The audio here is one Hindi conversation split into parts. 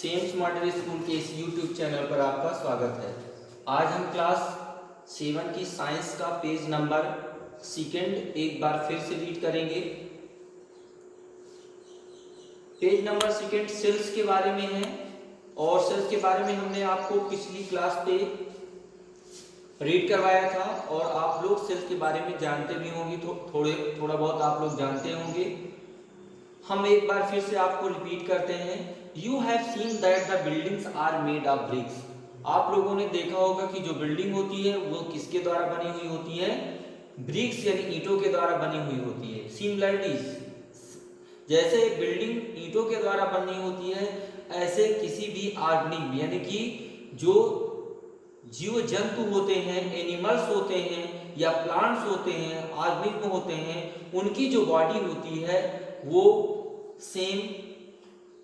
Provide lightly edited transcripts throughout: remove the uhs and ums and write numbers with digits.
सेम स्मार्टर स्कूल के इस यूट्यूब चैनल पर आपका स्वागत है। आज हम क्लास 7 की साइंस का पेज नंबर सेकंड एक बार फिर से रीड करेंगे। पेज नंबर सेकंड सेल्स के बारे में है और सेल्स के बारे में हमने आपको पिछली क्लास पे रीड करवाया था और आप लोग सेल्स के बारे में जानते भी होंगे, थोड़ा बहुत आप लोग जानते होंगे। हम एक बार फिर से आपको रिपीट करते हैं। You have seen that the buildings are made of bricks. आप लोगों ने देखा होगा कि जो बिल्डिंग होती है वो किसके द्वारा बनी हुई होती है? ब्रिक्स यानी ईंटों के द्वारा बनी हुई होती है। सिमिलरिटीज, जैसे बिल्डिंग ईंटों के द्वारा बनी होती है, ऐसे किसी भी ऑर्गेनिज्म यानी कि जो जीव जंतु होते हैं, एनिमल्स होते हैं या प्लांट्स होते हैं, ऑर्गेनिज्म होते हैं, उनकी जो बॉडी होती है वो सेम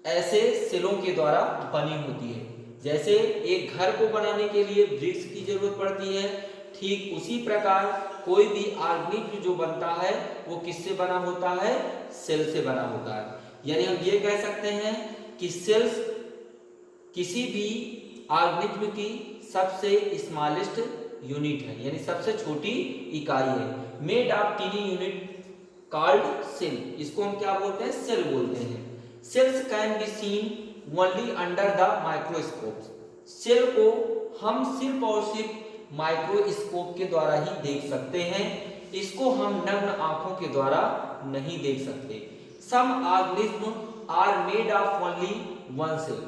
ऐसे सेलों के द्वारा बनी होती है। जैसे एक घर को बनाने के लिए ब्रिक्स की जरूरत पड़ती है, ठीक उसी प्रकार कोई भी ऑर्गेनिज्म जो बनता है वो किससे बना होता है? सेल से बना होता है। यानी हम ये कह सकते हैं कि सेल्स किसी भी ऑर्गेनिज्म की सबसे स्मॉलेस्ट यूनिट है, यानी सबसे छोटी इकाई है। Made of tiny unit called cell. इसको हम क्या बोलते हैं? सेल बोलते हैं। Cells can be seen only under the microscope. Cell को हम सिर्फ और सिर्फ माइक्रोस्कोप के द्वारा ही देख सकते हैं, इसको हम नग्न आंखों के द्वारा नहीं देख सकते। Some organism are made of only one cell.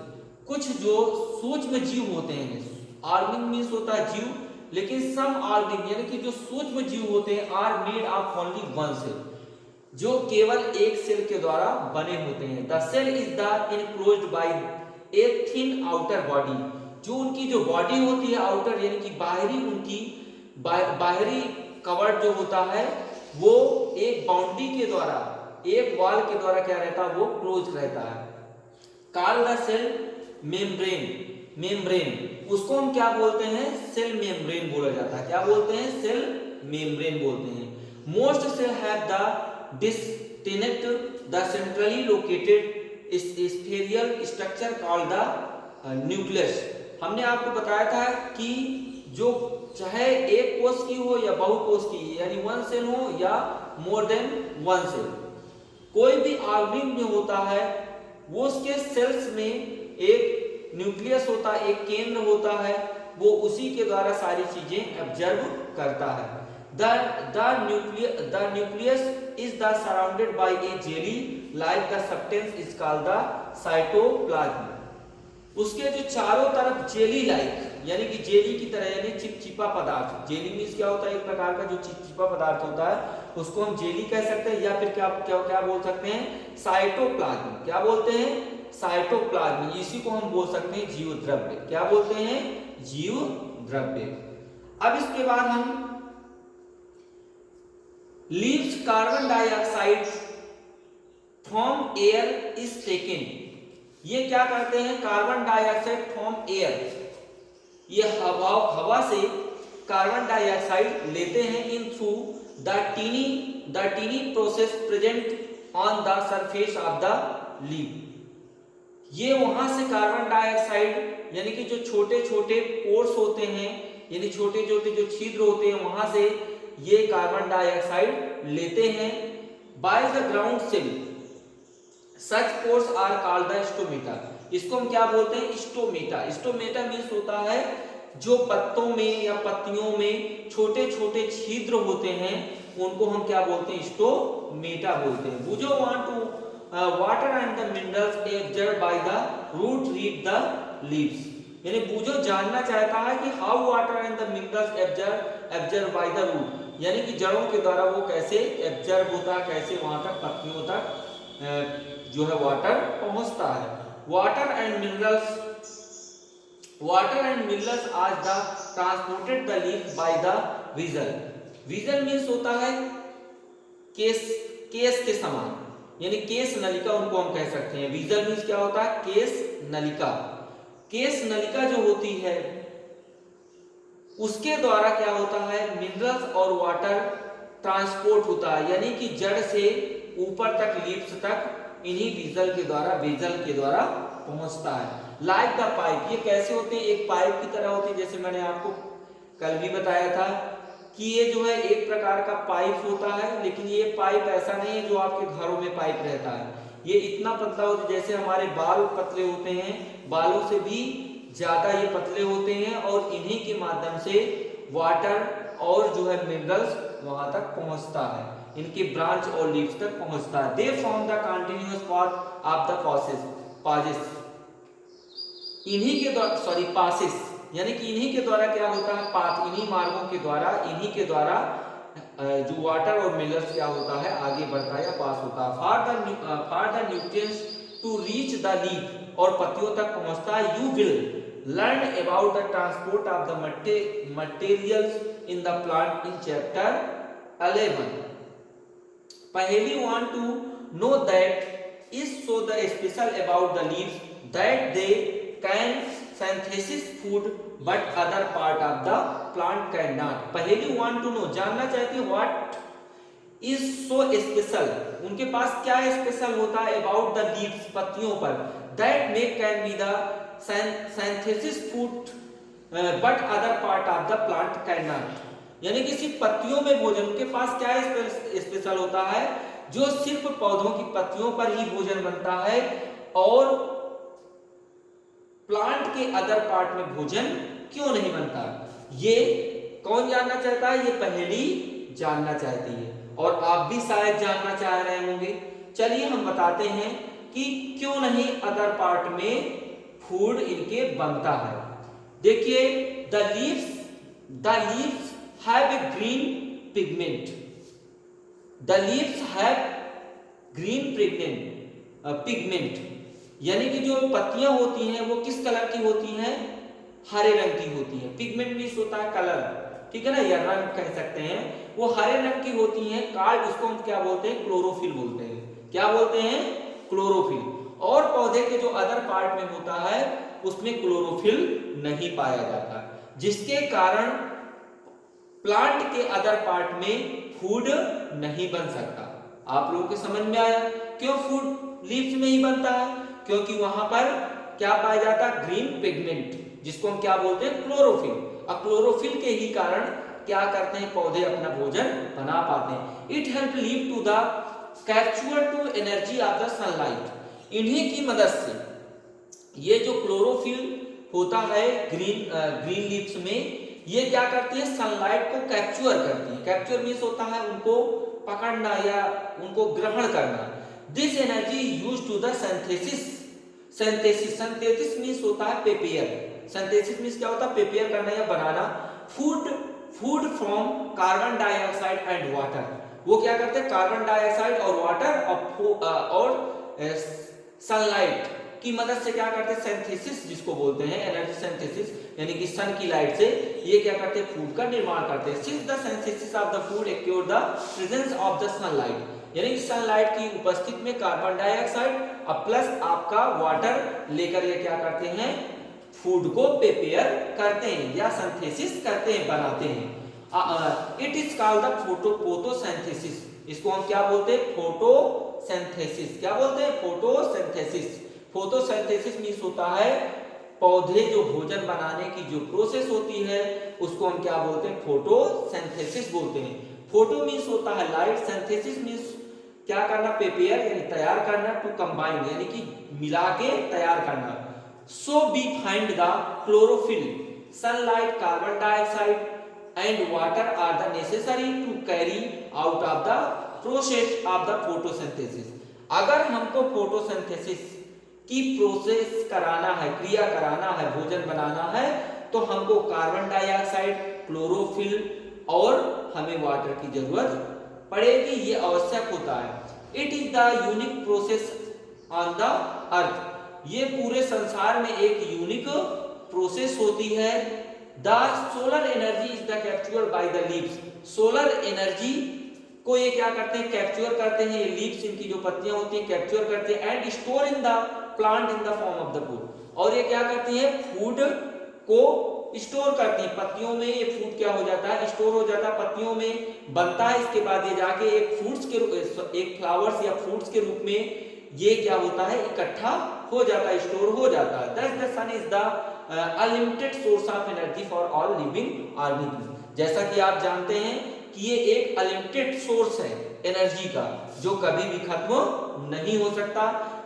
कुछ जो सूक्ष्म जीव होते हैं, ऑर्गेनिज्म मींस होता है जीव, लेकिन सम ऑर्गेनिज्म यानी कि जो सूक्ष्म जीव होते हैं are made of only one cell, जो केवल एक सेल के द्वारा बने होते हैं। The cell is the enclosed by a thin outer body. जो उनकी जो बॉडी होती है आउटर यानी कि बाहरी, उनकी बाहरी कवर जो होता है वो एक बाउंड्री के द्वारा, एक वॉल के द्वारा क्या रहता है? वो क्लोज रहता है। Called the cell membrane. Membrane उसको हम क्या बोलते हैं? सेल मेम्ब्रेन बोला जाता है। क्या बोलते हैं? सेल मेम्ब्रेन बोलते हैं। Most cell have the distinct the centrally located spherical structure called the nucleus। हमने आपको बताया था कि जो चाहे एक कोष की हो या बहुकोष की, यानी वन सेल हो या मोर देन वन सेल, कोई भी ऑर्गेनिज्म में होता है वो उसके सेल्स में एक न्यूक्लियस होता है, एक केंद्र होता है, वो उसी के द्वारा सारी चीजें ऑब्जर्व करता है। The nucleus is the surrounded by a jelly like the substance is called the cytoplasm। उसके जो चारों तरफ जेली लाइक यानी कि जेली की तरह यानी चिपचिपा पदार्थ, जेली मींस क्या होता है? एक प्रकार का जो चिपचिपा पदार्थ होता है उसको हम जेली कह सकते हैं, या फिर क्या क्या क्या बोल सकते हैं? साइटोप्लाज्म। क्या बोलते हैं? साइटोप्लाज्म। इसी को हम बोल सकते हैं जीव द्रव्य। क्या बोलते हैं? जीव द्रव्य। अब इसके बाद हम leaves carbon dioxide from air is taken। ये क्या करते हैं? कार्बन डाइऑक्साइड फ्रॉम एयर, ये हवा से कार्बन डाइऑक्साइड लेते हैं in through the tiny process present on the surface of the leaf. ये वहां से कार्बन डाइऑक्साइड यानी कि जो छोटे छोटे पोर्स होते हैं, यानी छोटे छोटे जो छिद्र होते हैं, वहां से ये कार्बन डाइऑक्साइड लेते हैं। By the ground cell such pores are called the stomata. इसको हम क्या बोलते हैं? स्टोमेटा। स्टोमेटा मींस होता है जो पत्तों में या पत्तियों में छोटे छोटे छिद्र होते हैं, उनको हम क्या बोलते हैं? स्टोमेटा बोलते हैं। Boojho want to water and the minerals absorb by the root read the leaves. यानी बूझो जानना चाहता है कि how water and the minerals absorb by the root, यानी कि जड़ों के द्वारा वो कैसे एब्जॉर्ब होता है, कैसे वहां तक पत्तियों तक जो है वाटर पहुंचता है। वाटर एंड मिनरल्स आज the transported the leaf by the वीजल। वीजल means होता है केस के समान, यानी केस नलिका उनको हम कह सकते हैं। वीजल मींस क्या होता है? केस नलिका। केस नलिका जो होती है उसके द्वारा क्या होता है? मिनरल्स और वाटर ट्रांसपोर्ट होता है, यानी कि जड़ से ऊपर तक लीव्स तक इन्हीं वेजल के द्वारा पहुंचता है। लाइक द पाइप, ये कैसे होते हैं, एक पाइप की तरह होते हैं, जैसे मैंने आपको कल भी बताया था कि ये जो है एक प्रकार का पाइप होता है, लेकिन ये पाइप ऐसा नहीं है जो आपके घरों में पाइप रहता है। ये इतना पतला होता है, जैसे हमारे बाल पतले होते हैं, बालों से भी ज्यादा ये पतले होते हैं, और इन्हीं के माध्यम से वाटर और जो है मिनरल्स वहां तक पहुंचता है, इनके ब्रांच और लीव्स तक पहुंचता है। They form the continuous path of the passes, इन्हीं के द्वारा पासेस, यानी कि इन्हीं के द्वारा क्या होता है, पाथ, इन्हीं मार्गों के द्वारा, इन्हीं के द्वारा जो वाटर और मिनरल्स क्या होता है आगे बढ़ता है या पास होता है। For the nutrients to reach the leaf, और पत्तियों तक पहुंचता है। You will learn about the transport of the materials in the plant in chapter 11. Paheli want to know that is so the special about the leaves that they can synthesis food but other part of the plant cannot. Paheli want to know, जानना चाहती है what is so special, उनके पास क्या स्पेशल होता है about the leaves, पत्तियों पर, that may can be the synthesis food but other part of the plant cannot. यानी कि सिर्फ पत्तियों में भोजन, उनके पास क्या स्पेशल होता है जो सिर्फ पौधों की पत्तियों पर ही भोजन बनता है, और प्लांट के अदर पार्ट में भोजन क्यों नहीं बनता। ये कौन जानना चाहता है, ये पहेली जानना चाहती है, और आप भी शायद जानना चाह रहे होंगे। चलिए हम बताते हैं कि क्यों नहीं अदर पार्ट में फूड इनके बनता है। देखिए, the leaves have a green pigment. The leaves have green pigment. यानी कि जो पत्तियां होती हैं वो किस कलर की होती हैं, हरे रंग की होती हैं। पिगमेंट मीन्स होता है कलर, ठीक है ना, या रंग कह सकते हैं, वो हरे रंग की होती हैं। कार्ड उसको हम क्या बोलते हैं, क्लोरोफिल बोलते हैं। क्या बोलते हैं, क्लोरोफिल। और पौधे के जो अदर पार्ट में होता है उसमें क्लोरोफिल नहीं पाया जाता, जिसके कारण प्लांट के अदर पार्ट में फूड नहीं बन सकता। आप लोगों के समझ में आया क्यों फूड लीव्स में ही बनता है, क्योंकि वहां पर क्या पाया जाता है, ग्रीन पिगमेंट, जिसको हम क्या बोलते हैं, क्लोरोफिल। अब क्लोरोफिल के ही कारण क्या करते हैं, पौधे अपना भोजन बना पाते हैं। It help leave to the capture to energy of the sunlight. इन्हीं की मदद से ये जो क्लोरोफिल होता है ग्रीन लीव्स में, ये क्या करती है, सनलाइट को कैप्चर करती है। कैप्चर मीन्स होता है उनको पकड़ना या उनको ग्रहण करना। This energy use to the synthesis means होता है प्रिपेयर। सिंथेसिस मीन्स क्या होता है, प्रिपेयर करना या बनाना। Food from carbon dioxide and water. वो क्या करते हैं, कार्बन डाइऑक्साइड और वाटर और सनलाइट की मदद से क्या करते हैं, सिंथेसिस जिसको बोलते हैं, एनर्जी सिंथेसिस, यानी कि सन की लाइट से ये क्या करते हैं, फूड का निर्माण करते हैं। Since the synthesis of the food accrue the presence of the sunlight, यानी कि सनलाइट की उपस्थिति में कार्बन डाइऑक्साइड और प्लस आपका वाटर लेकर ये क्या करते हैं, फूड को प्रिपेयर करते हैं या सिंथेसिस करते हैं, बनाते हैं। It is called the photosynthesis. इसको हम क्या बोलते हैं, फोटोसिंथेसिस। क्या बोलते हैं, फोटोसिंथेसिस। फोटोसिंथेसिस मींस होता है पौधे जो भोजन बनाने की जो प्रोसेस होती है उसको हम क्या बोलते हैं, फोटोसिंथेसिस बोलते हैं। फोटो मींस होता है लाइट, सिंथेसिस मींस क्या करना, प्रिपेयर यानी तैयार करना, टू कंबाइन यानी कि मिला के तैयार करना। So we find the chlorophyll, sunlight, carbon dioxide and water are the necessary to carry out of the process of the photosynthesis. अगर हमको फोटोसिंथेसिस की प्रोसेस कराना है, क्रिया कराना है, भोजन बनाना है, तो हमको कार्बन डाइऑक्साइड, क्लोरोफिल और हमें वाटर की जरूरत पड़ेगी, ये आवश्यक होता है। It is the unique process on the earth. ये पूरे संसार में एक यूनिक प्रोसेस होती है। The solar energy is the captured by the leaves. Solar energy को ये क्या करते हैं, कैप्चर करते हैं, ये लीव्स, इनकी जो पत्तियां होती हैं, कैप्चर करते हैं and store in the plant in the form of the food. और ये क्या करती है, फूड को स्टोर करती है पत्तियों में। ये फूड क्या हो जाता है, स्टोर हो जाता है, पत्तियों में बनता है। इसके बाद ये जाके एक फ्लावर्स या फ्रूट्स के रूप में ये क्या होता है, इकट्ठा हो जाता है, स्टोर हो जाता है। Thus the sun is the unlimited source of energy for all living organism. जैसा कि आप जानते हैं कि ये एक अनलिमिटेड सोर्स है एनर्जी का, जो कभी भी खत्म नहीं हो सकता।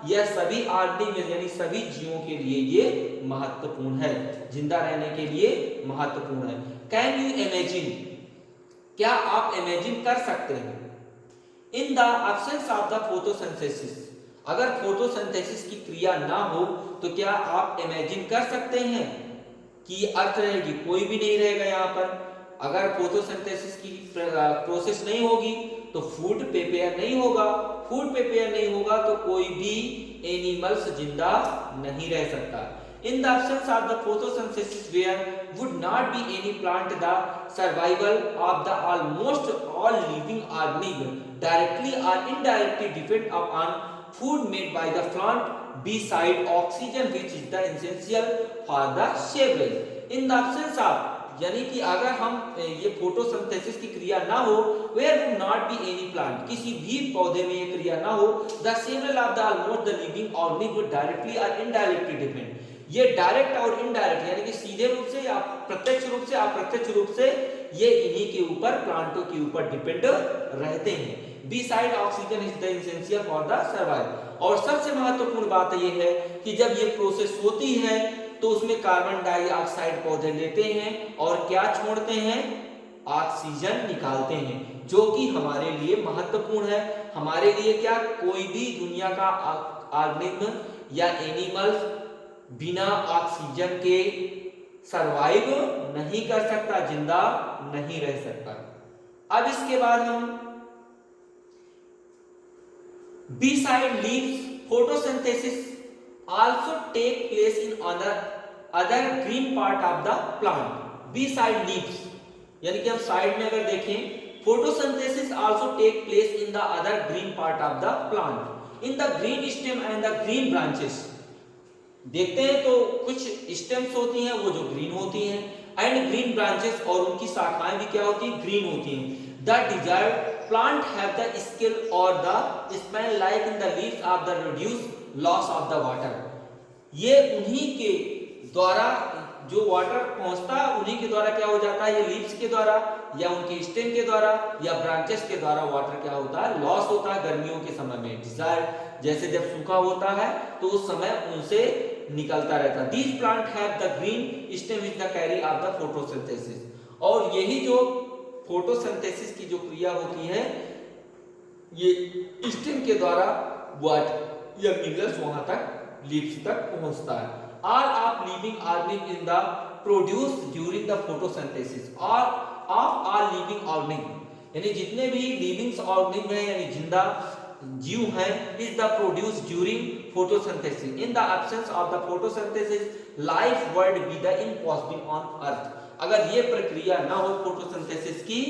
यह सभी ऑर्गेनिज्म यानी सभी जीवों के लिए ये महत्वपूर्ण है, जिंदा रहने के लिए महत्वपूर्ण है। कैन यू इमेजिन, क्या आप इमेजिन कर सकते हैं, in the absence of the photosynthesis, अगर फोटोसिंथेसिस की क्रिया ना हो तो क्या आप इमेजिन कर सकते हैं कि अर्थ रहेगी, कोई भी नहीं रहेगा यहाँ पर। अगर फोटोसिंथेसिस की प्रोसेस नहीं होगी तो फूड प्रिपेयर नहीं होगा, फूड प्रिपेयर नहीं होगा तो कोई भी एनिमल्स जिंदा नहीं रह सकता। In the absence of the photosynthesis, where would not be any plant, the survival of the almost all living organisms directly or indirectly depend upon food made by the plant beside oxygen, which is the essential for the several. In the absence of, यानी कि अगर हम ये फोटोसिंथेसिस की क्रिया ना हो, where would not be any plant, किसी भी पौधे में ये क्रिया ना हो, the several of the almost the living organisms would directly or indirectly depend, ये डायरेक्ट और इनडायरेक्ट यानी कि सीधे रूप से या प्रत्यक्ष रूप से अप्रत्यक्ष रूप से ये इन्हीं के ऊपर, प्लांटों के ऊपर डिपेंड रहते हैं। Beside oxygen is the essential for the survival. और सबसे महत्वपूर्ण बात ये है कि जब ये प्रोसेस होती है तो उसमें कार्बन डाइऑक्साइड पौधे लेते हैं और क्या छोड़ते हैं, ऑक्सीजन निकालते हैं, जो कि हमारे लिए महत्वपूर्ण है। हमारे लिए क्या, कोई भी दुनिया का ऑर्गेनिज्म या एनिमल्स बिना ऑक्सीजन के सरवाइव नहीं कर सकता, जिंदा नहीं रह सकता। अब इसके बाद हम beside leaves photosynthesis also take place in other green part of the plant. Beside leaves यानी कि हम साइड में अगर देखें, photosynthesis also take place in the other green part of the plant in the green stem and the green branches. देखते हैं तो कुछ स्टेम्स होती हैं वो जो ग्रीन होती हैं, एंड ग्रीन ब्रांचेस, और उनकी शाखाएं भी क्या होती हैं, ग्रीन होती हैं। The desired plant have the skill और the smell like in the leaves of the reduce loss of the water. ये उन्हीं के द्वारा जो वाटर पहुंचता है उन्हीं के द्वारा क्या हो जाता है, ये लीव्स के द्वारा या उनके स्टेम के द्वारा या ब्रांचेस के द्वारा वाटर क्या होता है, लॉस होता है गर्मियों के समय में। डिजायर्ड जैसे जब सूखा होता है तो उस समय उनसे निकलता रहता है। These plants have the green stem with the carry of the photosynthesis। और यही जो फोटोसिंथेसिस की जो क्रिया होती है, ये स्टेम के द्वारा वाटर या मिनरल्स वहां तक लीव्स तक पहुंचता है। All of living organisms in the produce during the photosynthesis or of all living organisms, यानी जितने भी लिविंग ऑर्गेनिज्म हैं यानी जिंदा जीव हैं, is the produce during photosynthesis। in the absence of the photosynthesis life would be the impossible on earth। अगर ये प्रक्रिया ना हो फोटोसिंथेसिस की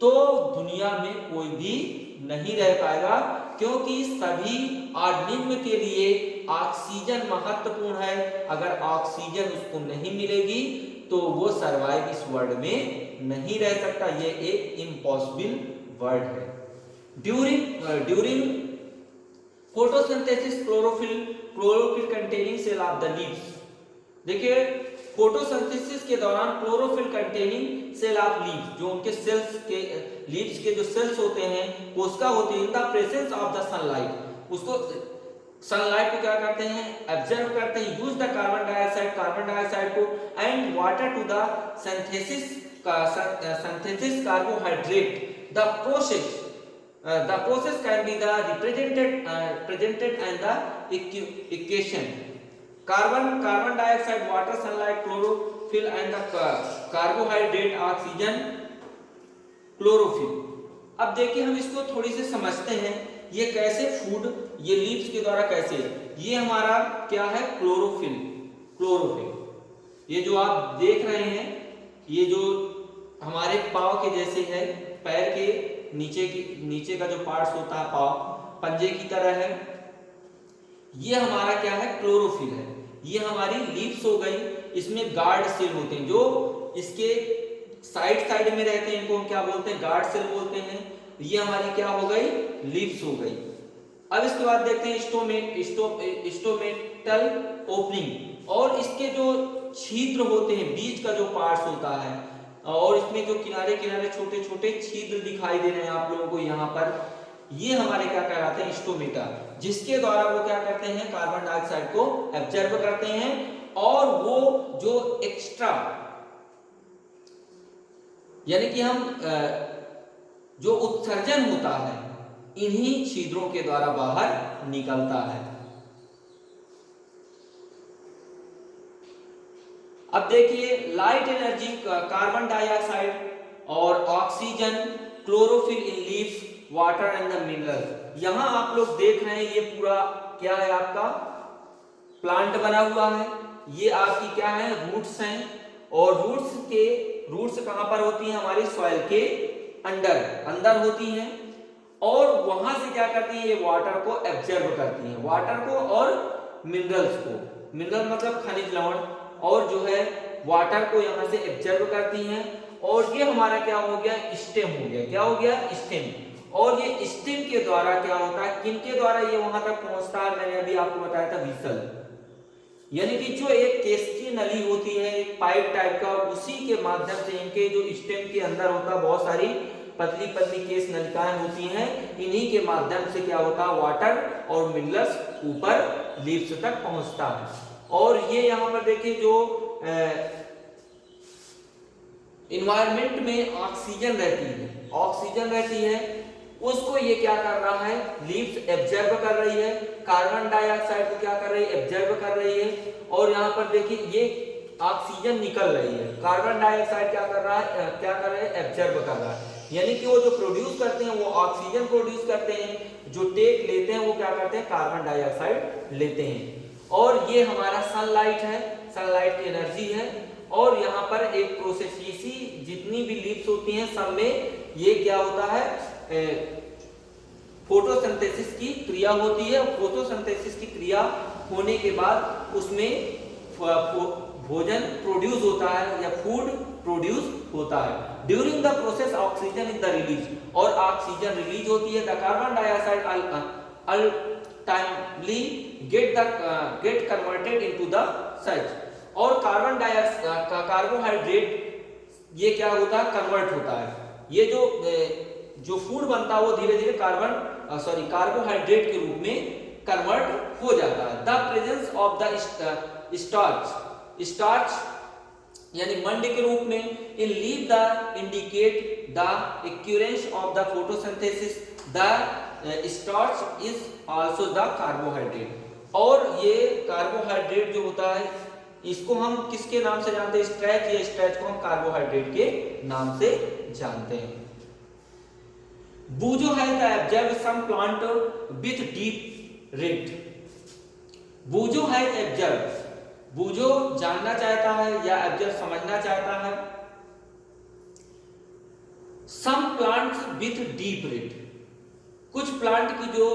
तो दुनिया में कोई भी नहीं रह पाएगा, क्योंकि सभी ऑर्गेनिज्म के लिए ऑक्सीजन महत्वपूर्ण है। अगर ऑक्सीजन उसको नहीं मिलेगी तो वो सर्वाइव इस वर्ल्ड में नहीं रह सकता, ये एक इम्पॉसिबल वर्ड है। During photosynthesis chlorophyll containing cell of the leaves. देखिए फोटोसिंथेसिस के दौरान chlorophyll containing cell of leaves, जो उनके सेल्स के लीव्स के जो सेल्स होते हैं कोशिका होती है, in the presence of the sunlight, उसको सनलाइट को क्या करते हैं, एब्जॉर्ब करते हैं, यूज द कार्बन डाइऑक्साइड को and water to the synthesis carbohydrate. The process can be the presented and the equation carbon dioxide, water, sunlight, chlorophyll and the carbohydrate, oxygen, chlorophyll। अब देखिए हम इसको थोड़ी से समझते हैं, ये कैसे फूड ये लीव्स के द्वारा कैसे, ये हमारा क्या है, क्लोरोफिल। ये जो आप देख रहे हैं ये जो हमारे पाव के जैसे है, पैर के नीचे का जो पार्ट्स होता है पाव पंजे की तरह है, ये हमारा क्या है, क्लोरोफिल है। ये हमारी लीव्स हो गई, इसमें गार्ड सेल होते हैं जो इसके साइड में रहते हैं, इनको हम क्या बोलते हैं, गार्ड सेल बोलते हैं। ये हमारी क्या हो गई, लीव्स हो गई। अब इसके बाद देखते हैं स्टोमेटल ओपनिंग, और इसके जो छिद्र होते हैं, बीच का जो पार्ट्स होता है, और इसमें जो किनारे किनारे छोटे छोटे छिद्र दिखाई दे रहे हैं आप लोगों को यहाँ पर, ये हमारे क्या कहलाते हैं, स्टोमेटा, जिसके द्वारा वो क्या करते हैं, कार्बन डाइऑक्साइड को एब्जॉर्ब करते हैं, और वो जो एक्स्ट्रा यानी कि हम जो उत्सर्जन होता है इन्हीं छिद्रों के द्वारा बाहर निकलता है। अब देखिए लाइट एनर्जी, कार्बन डाइऑक्साइड और oxygen, chlorophyll in leaves, water and the minerals. यहां आप लोग देख रहे हैं ये पूरा क्या है, आपका प्लांट बना हुआ है, ये आपकी क्या है, रूट्स हैं, और रूट्स कहां पर होती हैं, हमारी सॉइल के अंदर होती हैं, और वहां से क्या करती है, ये वाटर को एब्जॉर्ब करती है, वाटर को और मिनरल्स को, मिनरल मतलब खनिज लवण, और जो है वाटर को यहां से एब्जॉर्ब करती हैं, और ये हमारा क्या हो गया, स्टेम हो गया, क्या हो गया, स्टेम। और ये स्टेम के द्वारा क्या होता है, किनके द्वारा ये वहां तक पहुंचता है, मैंने अभी आपको बताया था विसल, यानी कि जो एक केस्ट्री नली होती है, एक पाइप टाइप का, उसी के माध्यम से इनके जो स्टेम के अंदर होता है बहुत सारी पतली पतली केस नलिकाएं होती हैं, इन्हीं के माध्यम से क्या होता है, वाटर और मिनरल्स ऊपर लीव्स तक पहुंचता है। और ये यहाँ पर देखिए जो इन्वायरमेंट में ऑक्सीजन रहती है, उसको ये क्या कर रहा है, लीव्स एब्जॉर्ब कर रही है, कार्बन डाइऑक्साइड को क्या कर रही है, एब्जॉर्ब कर रही है, और यहाँ पर देखिए ये ऑक्सीजन निकल रही है, कार्बन डाइऑक्साइड क्या कर रहा है, एब्जॉर्ब कर रहा है, यानी कि वो जो प्रोड्यूस करते हैं वो ऑक्सीजन प्रोड्यूस करते हैं, जो टेक लेते हैं वो क्या करते हैं, कार्बन डाइऑक्साइड लेते हैं। और ये हमारा सनलाइट है, सनलाइट की एनर्जी है, और यहाँ पर एक प्रोसेस, इसी जितनी भी लीव्स होती हैं सब में ये क्या होता है, फोटोसिंथेसिस की क्रिया होती है। फोटोसिंथेसिस की क्रिया होने के बाद उसमें भोजन प्रोड्यूस होता है या फूड प्रोड्यूस होता है। During the process oxygen is the release, और ऑक्सीजन रिलीज होती है, the carbon dioxide ultimately get converted into the such, और कार्बन डाइऑक्साइड कार्बोहाइड्रेट ये क्या होता है, कन्वर्ट होता है, ये जो फूड बनता है वो धीरे धीरे कार्बोहाइड्रेट के रूप में कन्वर्ट हो जाता है। The presence of the starch यानी मंड के रूप में in leave the indicate the occurrence of the photosynthesis, the starch is also the carbohydrate, और ये कार्बोहाइड्रेट जो होता है इसको हम किसके नाम से जानते हैं, स्टार्च, या स्टार्च को हम कार्बोहाइड्रेट के नाम से जानते हैं। बूजो है the absorb some plant with deep rate, बूजो है एब्जॉर्ब, बूजो जानना चाहता है या एब्जॉर्ब समझना चाहता है, some plants with deep red, कुछ प्लांट की जो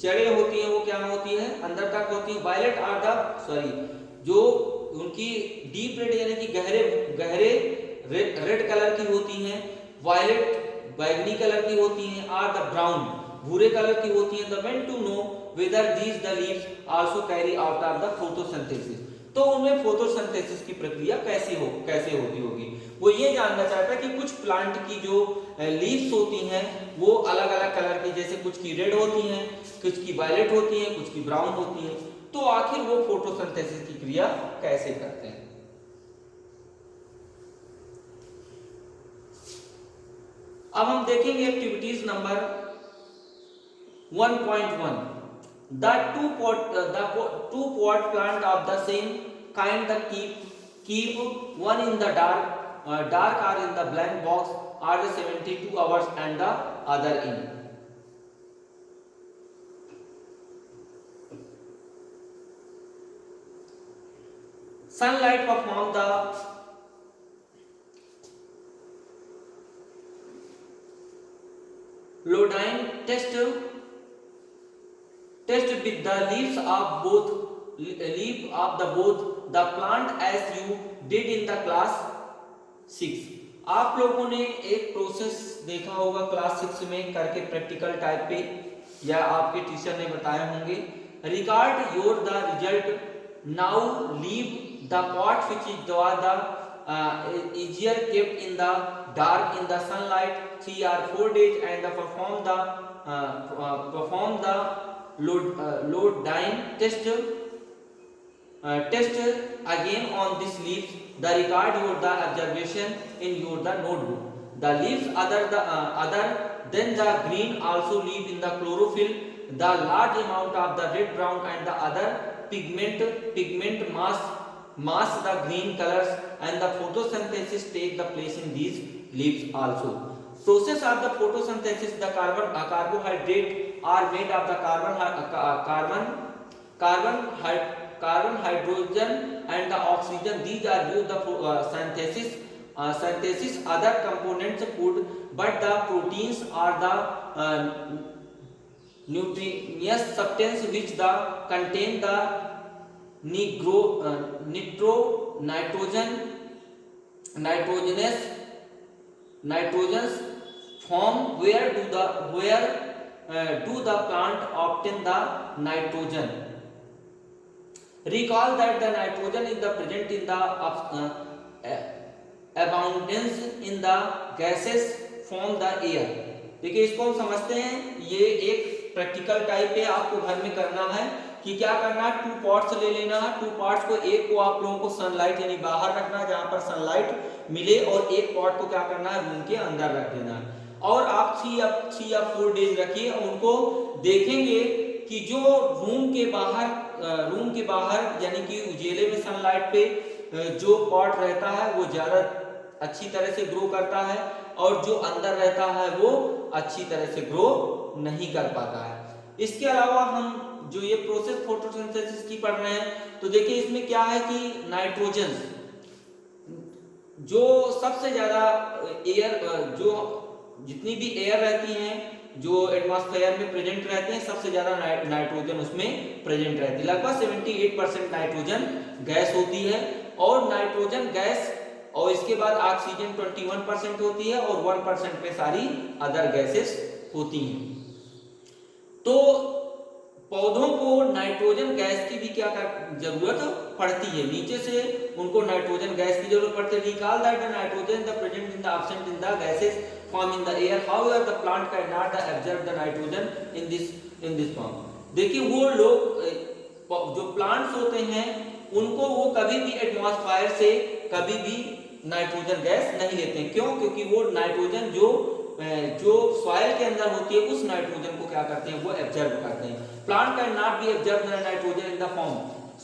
जड़ें होती हैं वो क्या होती है, अंदर तक होती है, वायलेट आर द जो उनकी डीप रेड यानी कि गहरे रेड कलर की होती हैं, वायलेट बैगनी कलर की होती हैं, आर द ब्राउन भूरे कलर की होती हैं। The when to know whether these the leaves also carry out of the photosynthesis, तो उनमें फोटोसिंथेसिस की प्रक्रिया कैसे होती होगी, वो ये जानना चाहता है कि कुछ प्लांट की जो लीव्स होती हैं वो अलग अलग कलर की, जैसे कुछ की रेड होती हैं, कुछ की वायलेट होती हैं, कुछ की ब्राउन होती हैं, तो आखिर वो फोटोसिंथेसिस की क्रिया कैसे करते हैं। अब हम देखेंगे activities number 1.1, the two pot plant of the same kind keep one in the dark or in the blank box are the 72 hours and the other in. Sunlight perform the Lodine test with the leaves of both the plant as you did in the class 6. आप लोगों ने एक प्रोसेस देखा होगा क्लास 6 में करके प्रैक्टिकल टाइप पे, या आपके टीचर ने बताए होंगे। Record your the result now, leave the pot which is the easier kept in the dark in the sunlight 3 or 4 days and perform the load dying test again on these leaves. The record your the observation in your the notebook. The leaves other than the green also live in the chlorophyll. The large amount of the red, brown and the other pigment mask the green colors and the photosynthesis take the place in these leaves also. Process of the photosynthesis, the carbohydrate are made of the carbon, hydrogen and the oxygen. These are used the synthesis other components food, but the proteins are the nutritious substance which the contain the nitrogenous form. Where do the plant obtain the nitrogen? Recall that the nitrogen is the present in the abundance in the gases form the air. देखिए इसको हम समझते हैं, ये एक प्रैक्टिकल टाइप है, आपको घर में करना है कि क्या करना है, 2 पॉट्स ले लेना है। 2 पॉट्स को, एक को आप लोगों को सनलाइट यानी बाहर रखना है जहां पर सनलाइट मिले, और एक पॉट को क्या करना है, रूम के अंदर रख देना है। और आप 3 या 4 डेज रखिए, उनको देखेंगे कि जो रूम के बाहर यानी कि उजेले में सनलाइट पे जो पॉट रहता है वो ज्यादा अच्छी तरह से ग्रो करता है, और जो अंदर रहता है वो अच्छी तरह से ग्रो नहीं कर पाता है। इसके अलावा हम जो ये प्रोसेस फोटोसिंथेसिस की पढ़ रहे हैं, तो देखिए इसमें क्या है कि नाइट्रोजन जो सबसे ज्यादा एयर, जो जितनी भी एयर रहती हैं जो एटमॉस्फेयर में प्रेजेंट रहते हैं, सबसे ज्यादा नाइट्रोजन उसमें प्रेजेंट रहती है। लगभग 78% नाइट्रोजन गैस होती है, और नाइट्रोजन गैस, और इसके बाद ऑक्सीजन 21% होती है, और 1% पे सारी अदर गैसेस होती हैं। तो पौधों को नाइट्रोजन गैस की भी क्या जरूरत पड़ती है, नीचे से उनको नाइट्रोजन गैस की जरूरत पड़ती है। Recall that the nitrogen the present in the absent in the gases form in the air, however the plant can not absorb the nitrogen in this form. देखिए वो लोग जो प्लांट्स होते हैं उनको वो कभी भी एटमॉस्फेयर से कभी भी नाइट्रोजन गैस नहीं लेते हैं। क्यों? क्योंकि वो नाइट्रोजन जो सॉइल के अंदर होती है उस नाइट्रोजन को क्या करते हैं, वो एब्जॉर्ब करते हैं। Plant can not be absorb the nitrogen in the form,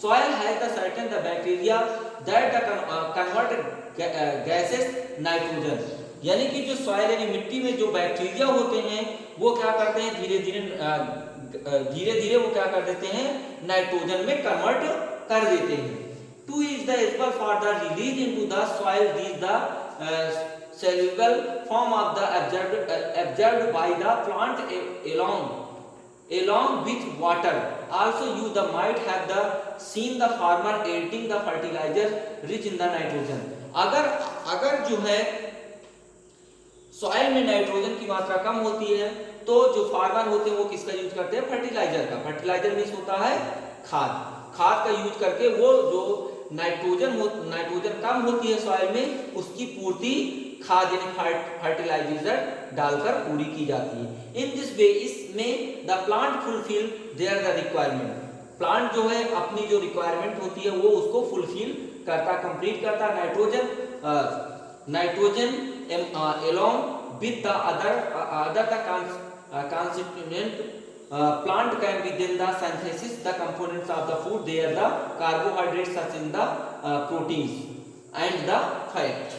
soil has the certain the bacteria that the convert gases nitrogen. यानी कि जो सॉइल यानी मिट्टी में जो बैक्टीरिया होते हैं वो क्या करते हैं, धीरे धीरे वो क्या कर देते हैं, नाइट्रोजन में कन्वर्ट कर देते हैं। 2 is the equal for the release into the soil these the soluble form of the absorbed by the plant along with water. Also you the might have the seen the farmer adding the fertilizer rich in the nitrogen. अगर जो है सॉइल में नाइट्रोजन की मात्रा कम होती है तो जो फार्मर होते हैं वो किसका यूज करते हैं, फर्टिलाइजर का। फर्टिलाइजर मीन्स होता है खाद का यूज करके वो जो नाइट्रोजन कम होती है सॉइल में उसकी पूर्ति खाद यानी फर्टिलाइजर डालकर पूरी की जाती है। इन दिस वे इसमें the plant fulfil there the requirement. Plant जो है अपनी जो रिक्वायरमेंट होती है वो उसको फुलफिल करता, कंप्लीट करता। Nitrogen along with the other constituent plant can within the synthesis the components of the food. They are the carbohydrates such in the proteins and the fat.